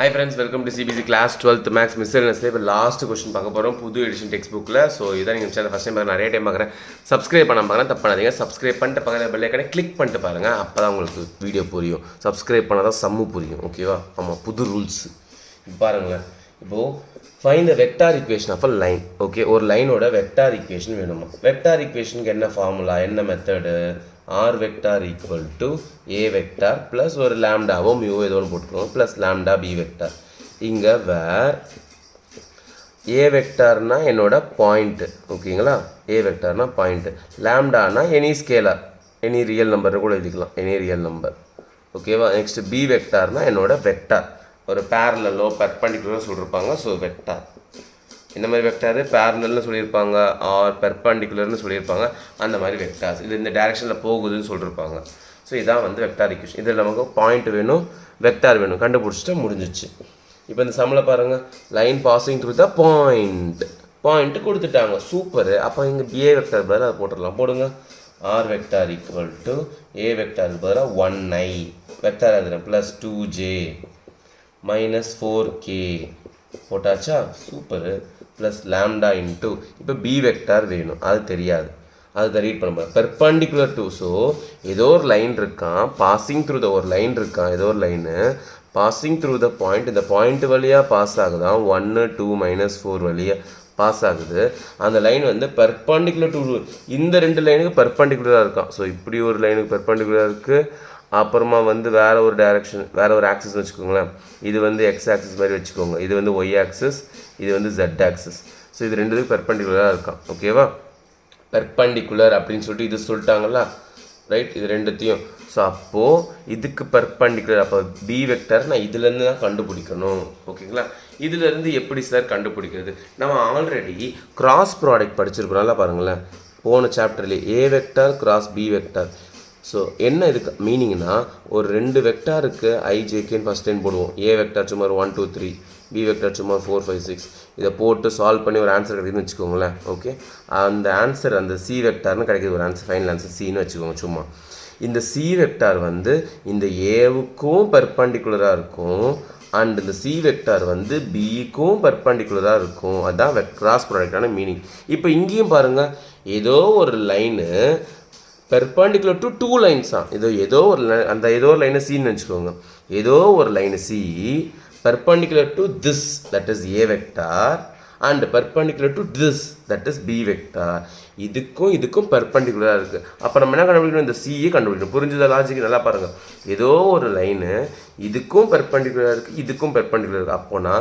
Hi friends, welcome to CBC class 12th Max Miscellaneous. இப்போ last question பார்க்க போகிறோம் புது எடிஷன் டெக்ஸ்ட் புக்கில். ஸோ இதான் நீங்கள் சேனல் ஃபஸ்ட் டைம் பார்க்குறேன், நிறைய டைம் பார்க்குறேன். சப்ஸ்கிரைப் பண்ண பார்க்குறேன், தப்பு பண்ணாதீங்க. சப்ஸ்கிரைப் பண்ணிட்டு பக்கத்தில் பெல் ஐக்கானை கிளிக் பண்ணிட்டு பாருங்கள், அப்போ தான் உங்களுக்கு வீடியோ புரியும். சப்ஸ்கிரைப் பண்ணால் தான் சம்மு புரியும், ஓகேவா? ஆமாம், புது ரூல்ஸ். இப்போ பாருங்களேன், இப்போது find the vector equation of a line. Okay, ஒரு லைனோட வெக்டார் ஈக்குவேஷன் வேணுமா? வெக்டார் ஈக்குவேஷனுக்கு என்ன ஃபார்முலா, என்ன method? R vector equal to A vector plus ஒரு லாம்டாவோ மியூவோ ஏதோ ஒன்று போட்டுக்கோங்க ப்ளஸ் லாம்டா B vector. இங்கே வேர் A vectorனா என்னோட பாயிண்ட்டு, ஓகேங்களா? A vectorனா பாயிண்ட்டு, லாம்டானா any scalar, any real number கூட எழுதிக்கலாம், எனி ரியல் நம்பர், ஓகேவா? நெக்ஸ்ட் B vectorனா என்னோட வெக்டார், ஒரு பேரலலோ பெர்பெண்டிகுலரோ சொல்லியிருப்பாங்க. ஸோ வெக்டார் இந்த மாதிரி வெக்டாரு பேரலல்னு சொல்லியிருப்பாங்க, ஆர் பெர்பெண்டிகுலர்னு சொல்லியிருப்பாங்க. அந்த மாதிரி வெக்டார்ஸ் இது இந்த டைரெக்ஷனில் போகுதுன்னு சொல்லியிருப்பாங்க. ஸோ இதான் வந்து வெக்டார் ஈக்குவேஷன். இதில் நமக்கு பாயிண்ட் வேணும், வெக்டார் வேணும், கண்டுபிடிச்சிட்டு முடிஞ்சிச்சு. இப்போ இந்த சம்மில் பாருங்கள், line passing through the point கொடுத்துட்டாங்க, சூப்பரு. அப்போ இங்கே ஏ வெக்டார் பதிலாக அதை போட்டுடலாம், போடுங்க. R vector equal to A வெக்டாருக்கு பதிலாக 1i வெக்டார் எழுதுறேன் ப்ளஸ் 2j மைனஸ் 4k போட்டாச்சா, சூப்பரு. ப்ளஸ் லாம்டா இன்ட்டு இப்போ பி வெக்டார் வேணும், அது தெரியாது, அது ரீட் பண்ண போகிறேன். பெர்பெண்டிகுலர் டு, ஸோ ஏதோ ஒரு லைன் இருக்கான், பாசிங் த்ரூ த ஒரு லைன் இருக்கான், ஏதோ ஒரு line passing through the point, இந்த பாயிண்ட் வழியாக பாஸ் ஆகுதான் 1 2 -4 வழியாக பாஸ் ஆகுது. அந்த லைன் வந்து பெர்பெண்டிகுலர் டு இந்த ரெண்டு லைனுக்கு பெர்பெண்டிகுலராக இருக்கான். ஸோ இப்படி ஒரு லைனுக்கு பெர்பெண்டிகுலராக இருக்குது. அப்புறமா வந்து வேறு ஒரு டைரக்ஷன், வேறு ஒரு ஆக்சிஸ் வச்சுக்கோங்களேன். இது வந்து எக்ஸ் ஆக்சிஸ் மாதிரி வச்சுக்கோங்க, இது வந்து ஒய் ஆக்சிஸ், இது வந்து ஜெட் ஆக்சிஸ். ஸோ இது ரெண்டுத்துக்கு பெர்பெண்டிகுலராக இருக்கான், ஓகேவா? பெர்பெண்டிகுலர் அப்படின்னு சொல்லிட்டு இது சொல்லிட்டாங்களா, ரைட்? இது ரெண்டுத்தையும். ஸோ அப்போது இதுக்கு பெர்பெண்டிகுலர், அப்போ பி வெக்டர் நான் இதுலேருந்து தான் கண்டுபிடிக்கணும், ஓகேங்களா? இதுலேருந்து எப்படி சார் கண்டுபிடிக்கிறது? நம்ம ஆல்ரெடி கிராஸ் ப்ராடக்ட் படிச்சிருக்கோம், நல்லா பாருங்களேன். போன சாப்டர்லேயே A vector cross B vector. So என்ன இதுக்கு மீனிங்னா, ஒரு ரெண்டு வெக்டாருக்கு ஐஜேகேன்னு ஃபஸ்ட் டைம் போடுவோம். ஏ வெக்டார் சும்மா 1 2 3, பி வெக்டார் சும்மா 4 5 6. இதை போட்டு சால்வ் பண்ணி ஒரு ஆன்சர் கிடைக்குதுன்னு வச்சுக்கோங்களேன், ஓகே? அந்த ஆன்சர் அந்த சி வெக்டார்னு கிடைக்கிது, ஒரு ஆன்சர், ஃபைனல் ஆன்சர் சின்னு வச்சுக்கோங்க சும்மா. இந்த சி வெக்டார் வந்து இந்த ஏவுக்கும் பெர்பெண்டிகுலராக இருக்கும், அண்ட் இந்த சி வெக்டார் வந்து பிக்கும் பெர்பெண்டிகுலராக இருக்கும். அதுதான் கிராஸ் ப்ராடக்டான மீனிங். இப்போ இங்கேயும் பாருங்கள், ஏதோ ஒரு லைனு பெர்பெண்டிகுலர் டு 2 லைன்ஸ் தான். ஏதோ ஒரு அந்த ஏதோ ஒரு லைனை சின்னு வச்சுக்கோங்க. ஏதோ ஒரு line C perpendicular to this, that is A vector, and perpendicular to this, that is B vector. இதுக்கும் பெர்பெண்டிகுலராக இருக்குது. அப்போ நம்ம என்ன கண்டுபிடிக்கணும்? இந்த சியை கண்டுபிடிக்கணும். புரிஞ்சத லாஜிக் நல்லா பாருங்கள். ஏதோ ஒரு லைனு இதுக்கும் பெர்பெண்டிகுலராக இருக்குது, இதுக்கும் பெர்பெண்டிகுலர் இருக்குது. அப்போனா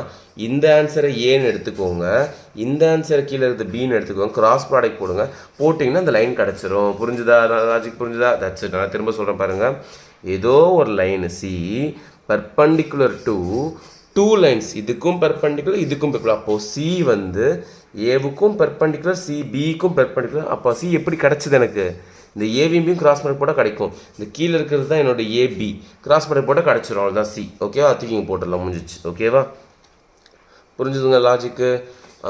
இந்த ஆன்சரை ஏன்னு எடுத்துக்கோங்க, இந்த ஆன்சரை கீழே இருக்குது பின்னு எடுத்துக்கோங்க, கிராஸ் ப்ராடக்ட் போடுங்க, போட்டிங்கன்னா அந்த லைன் கிடச்சிரும். புரிஞ்சுதா லாஜிக்? புரிஞ்சுதா? That's it. நான் திரும்ப சொல்கிறேன் பாருங்கள். ஏதோ ஒரு line C perpendicular to 2 lines, இதுக்கும் பெர்பெண்டிகுலர், இதுக்கும் பெர்பெண்டிகுலர். அப்போது சி வந்து ஏவுக்கும் பெர்பெண்டிகுலர், சி பிக்கும் பெர்பெண்டிகுலர். அப்போ சி எப்படி கிடச்சிது எனக்கு? இந்த ஏவிபியும் கிராஸ் ப்ராடக்ட் போட்டால் கிடைக்கும். இந்த கீழே இருக்கிறது தான் என்னோட ஏபி, கிராஸ் ப்ராடக்ட் போட்டால் கிடச்சிரும், அவ்வளோதான் சி, ஓகேவா? தூக்கி போட்டுடலாம், முடிஞ்சிச்சு, ஓகேவா? புரிஞ்சுதுங்க லாஜிக்கு?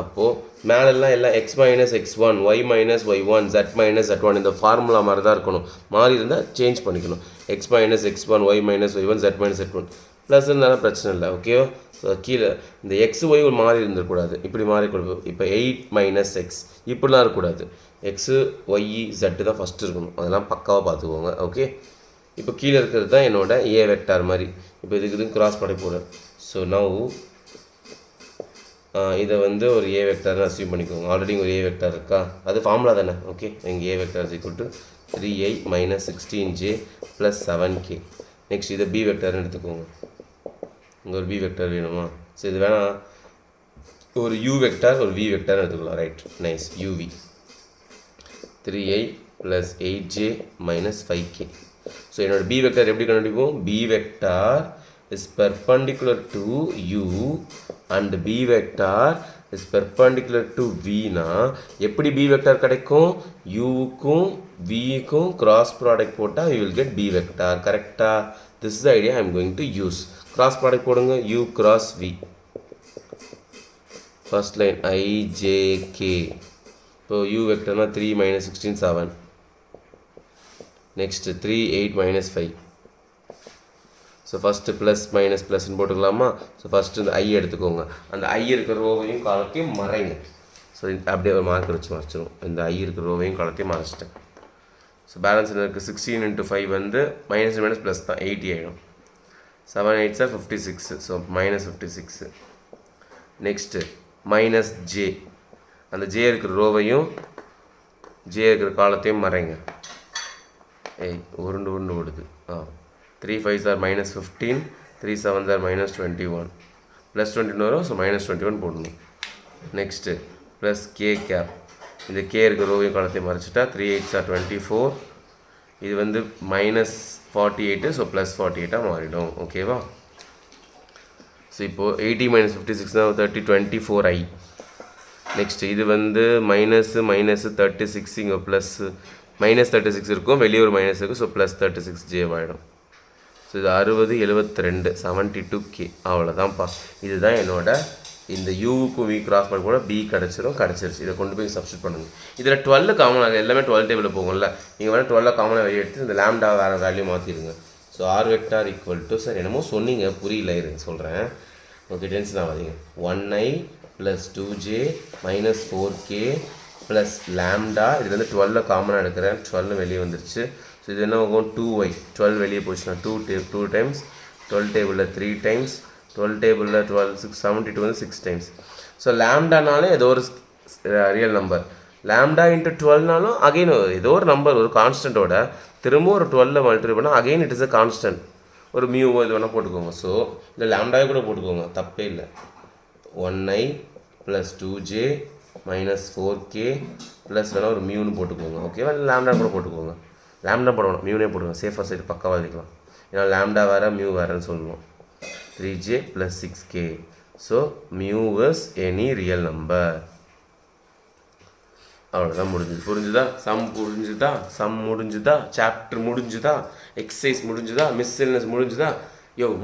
அப்போது மேலெல்லாம் எல்லாம் x minus x1, y minus y1, z minus z1, இந்த ஃபார்முலா மாதிரி தான் இருக்கணும். மாறி இருந்தால் சேஞ்ச் பண்ணிக்கணும். X minus x1, y minus y1, z minus z1 plus இருந்தாலும் பிரச்சனை இல்லை, ஓகேவா? ஸோ கீழே இந்த எக்ஸ் ஒய் ஒரு மாறி இருந்துக்கூடாது, இப்படி மாறி கொடுப்போம். இப்போ 8 மைனஸ் எக்ஸ் இப்படிலாம் இருக்கக்கூடாது. எக்ஸு ஒய் ஜெட்டு தான் ஃபஸ்ட்டு இருக்கணும், அதெல்லாம் பக்காவாக பார்த்துக்கோங்க, ஓகே? இப்போ கீழே இருக்கிறது தான் என்னோட ஏ வெக்டார் மாதிரி. இப்போ இதுக்கு கிராஸ் ப்ராடக்ட் போடுறேன். ஸோ நவ் இதை வந்து ஒரு ஏ வெக்டார்னு அசியூம் பண்ணிக்கோங்க. ஆல்ரெடி ஒரு ஏ வெக்டார் இருக்கா, அது ஃபார்முலா தானே, ஓகே? எங்கள் A vector equal to 3i minus 16j plus 7k. Next இதை பி வெக்டார்னு எடுத்துக்கோங்க. இங்கே ஒரு பி வெக்டார் வேணுமா? ஸோ இது வேணால் ஒரு யூ வெக்டார், ஒரு வி வெக்டார்னு எடுத்துக்கலாம், right? Nice. U v 3i plus 8j minus 5k. So என்னோட பி வெக்டார் எப்படி கண்டுபிடிப்போம்? B vector is perpendicular to u and b vector is perpendicular to v னா எப்படி b vector கிடைக்கும்? u க்கும் v க்கும் cross product போட்டால் you will get b vector, கரெக்டா? this is the idea I am going to use. cross product போடுங்க, u cross v, first line I j k. இப்போ u vectorனா 3 minus 16 7, next 3 8 minus 5. So first plus minus ப்ளஸ்ன்னு போட்டுக்கலாமா? So first இந்த ஐ எடுத்துக்கோங்க. அந்த ஐ இருக்கிற ரோவையும் காலத்தையும் மறைங்க. ஸோ அப்படியே ஒரு மார்க் வச்சு மறைச்சிடும். இந்த ஐ இருக்கிற ரோவையும் காலத்தையும் மறைச்சிட்டேன். ஸோ பேலன்ஸ் என்ன இருக்குது? 16 × 5 வந்து மைனஸ் மைனஸ் ப்ளஸ் தான் 80 ஆகிடும். 7 8 sir 56. So minus 56. Next minus J. அந்த ஜே இருக்கிற ரோவையும் ஜே இருக்கிற காலத்தையும் மறைங்க. உருண்டு ஓடுது. 3 5 சார் மைனஸ் 15. 3 7 சார் மைனஸ் 21. ப்ளஸ் 21 வரும். ஸோ மைனஸ் 21 போடணும். Next plus k cap. இந்த கே இருக்கிற ரோவையும் காலத்தையும் மறைச்சிட்டா 3 8 சார் 24. இது வந்து மைனஸ் 48. ஸோ ப்ளஸ் 48 மாறிடும். ஓகேவா? ஸோ இப்போது 80 மைனஸ் 56 தான் 30 24i. நெக்ஸ்ட்டு இது வந்து மைனஸு 36 இங்கே ப்ளஸ்ஸு மைனஸ் 36 இருக்கும், வெளியே ஒரு மைனஸ் இருக்குது. ஸோ ப்ளஸ் 36j ஆகிடும். ஸோ இது 60 72 72k. அவ்வளோதான்ப்பா. இதுதான் என்னோட இந்த யூக்கும் வி கிராஸ் பண்ண கூட பி கிடச்சிருச்சு. இதை கொண்டு போய் சப்ஸ்டிட் பண்ணுங்கள். இதில் 12 காமன் ஆகுது. எல்லாமே 12 டேபிளில் போகும்ல. நீங்கள் வேணால் 12 காமனாக வெளியே எடுத்து இந்த லேம்டா வேறு வேல்யூ மாற்றிடுங்க. So r vector equal to sir என்னமோ சொன்னீங்க புரியல, இருங்க சொல்கிறேன். ஓகே, டென்ஷன் ஆகாதீங்க. 1i + 2j - 4k plus lambda. இது வந்து 12 காமனாக எடுக்கிறேன். 12 வெளியே வந்துருச்சு. ஸோ இது என்ன ஆகும்? 2y. 12 வெளியே போச்சுன்னா 2 டைம்ஸ். 12 டேபிளில் 3 டைம்ஸ். 12 டேபிளில் 12 6 72 வந்து 6 டைம்ஸ். ஸோ லேம்டானாலே ஏதோ ஒரு ரியல் நம்பர். லேம்டா இன்ட்டு 12நாலும் அகெயின் ஏதோ ஒரு நம்பர், ஒரு கான்ஸ்டன்ட்டோட திரும்ப ஒரு 12 மல்டிப்ளை பண்ணால் again it is a constant. ஒரு மியூவோ இது வேணால் போட்டுக்கோங்க. ஸோ இந்த லேம்டாவே கூட போட்டுக்கோங்க, தப்பே இல்லை. 1i + 2j - 4k ப்ளஸ் வேணால் ஒரு மியூன்னு போட்டுக்கோங்க. ஓகேவா? இல்லை லேம்டா கூட போட்டுக்கோங்க. லேம்டா போடணும், மியூனே போட்டுக்கோங்க. சேஃபாக சைடு பக்காவாக எழுதிக்கலாம். ஏன்னா லேம்டா வேறு மியூ வேறுன்னு சொல்லுவோம். 3j + 6k. So mu is any real number. அவ்வளோதான், முடிஞ்சுது. புரிஞ்சுதா? சம் முடிஞ்சுதா? சாப்டர் முடிஞ்சுதா? எக்ஸசைஸ் முடிஞ்சுதா? மிஸ்செல்னஸ் முடிஞ்சுதா?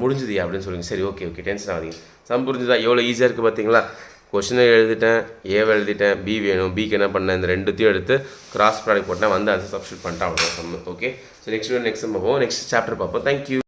முடிஞ்சுதியா அப்படின்னு சொல்லுங்கள். சரி, ஓகே, டென்ஷன் ஆகாதீங்க. சம் புரிஞ்சுதா? எவ்வளோ ஈஸியாக இருக்குது பார்த்தீங்களா? கொஷினை எழுதிட்டேன், ஏவை எழுதிட்டேன், பி வேணும். பிக்கு என்ன பண்ணேன்? இந்த ரெண்டுத்தையும் எடுத்து கிராஸ் ப்ராடக்ட் போட்டேன், வந்து அதை சப்ஸ்டியூட் பண்ணிட்டேன். அவ்வளோதான் sum. Okay, so next sum பார்ப்போம், நெக்ஸ்ட் சாப்டர் பார்ப்போம். தேங்க்யூ.